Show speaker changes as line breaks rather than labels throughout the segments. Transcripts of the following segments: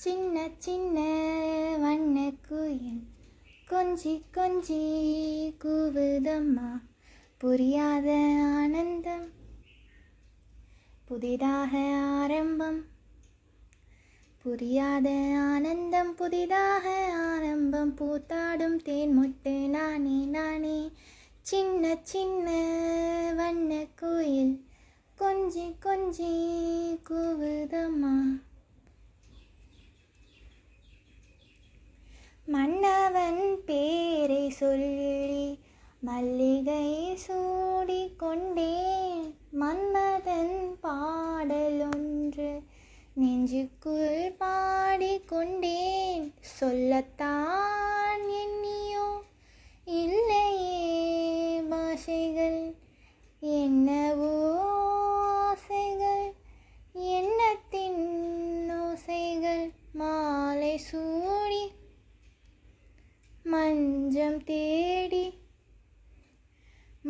சின்ன சின்ன வண்ணக்குயில் கொஞ்சி கொஞ்சி கூவுதம்மா. புரியாத ஆனந்தம் புதிதாக ஆரம்பம். புரியாத ஆனந்தம் புதிதாக ஆரம்பம். பூத்தாடும் தேன் முட்டு நானே நானே. சின்ன சின்ன வண்ணக்குயில் கொஞ்சி கொஞ்சி கூவுதம்மா. மன்னவன் பேரை சொல்லி மல்லிகை சூடி கொண்டேன். மன்மதன் பாடலொன்று நெஞ்சுக்குள் பாடிக்கொண்டேன். சொல்லத்தான் எண்ணியோ இல்லையே பாஷைகள். என்னவோ ஆசைகள் எண்ணத்தின் ஓசைகள். மாலை சூடி மஞ்சம் தேடி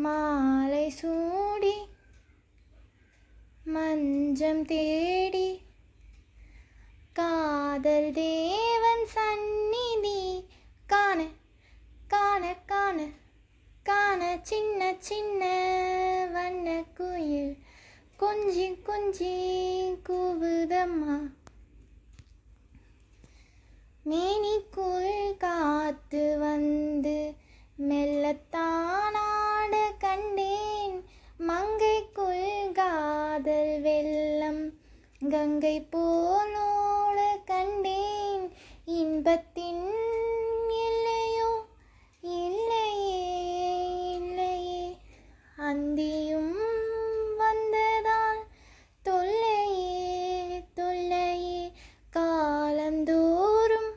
மாலை சூடி மஞ்சம் தேடி. காதல் தேவன் சந்நிதி காண காண காண காண. சின்ன சின்ன வண்ணக்குயில் கொஞ்சி கொஞ்சி கூவுதம்மா. மேனிக்குள் காத்து வந்து மெல்லத்தான் ஆட கண்டேன். மங்கைக்குள் காதல் வெள்ளம் கங்கை போலோட கண்டேன். இன்பத்தின் எல்லையோ இல்லையே இல்லையே. அந்தியும் வந்ததால் தொல்லையே தொல்லையே. காலந்தோறும்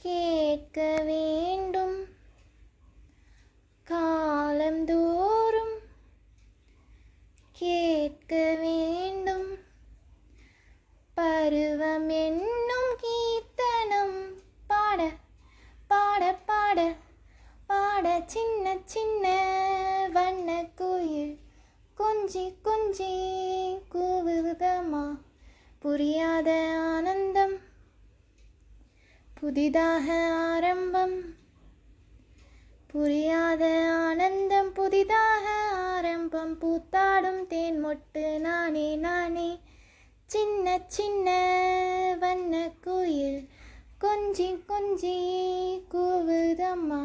கேட்க வேண்டும். காலந்தோறும் கேட்க வேண்டும். பருவம் என்னும் கீர்த்தனம் பாட பாட பாட பாட. சின்ன சின்ன வண்ணக்குயில் கொஞ்சி கொஞ்சி கூவுதம்மா. புரியாத ஆனந்தம் புதிதாக ஆரம்பம். புரியாத ஆனந்தம் புதிதாக ஆரம்பம். பூத்தாடும் தேன் மொட்டு நானே நானே. சின்ன சின்ன வண்ணக்குயில் கொஞ்சி கொஞ்சி கூவுதம்மா.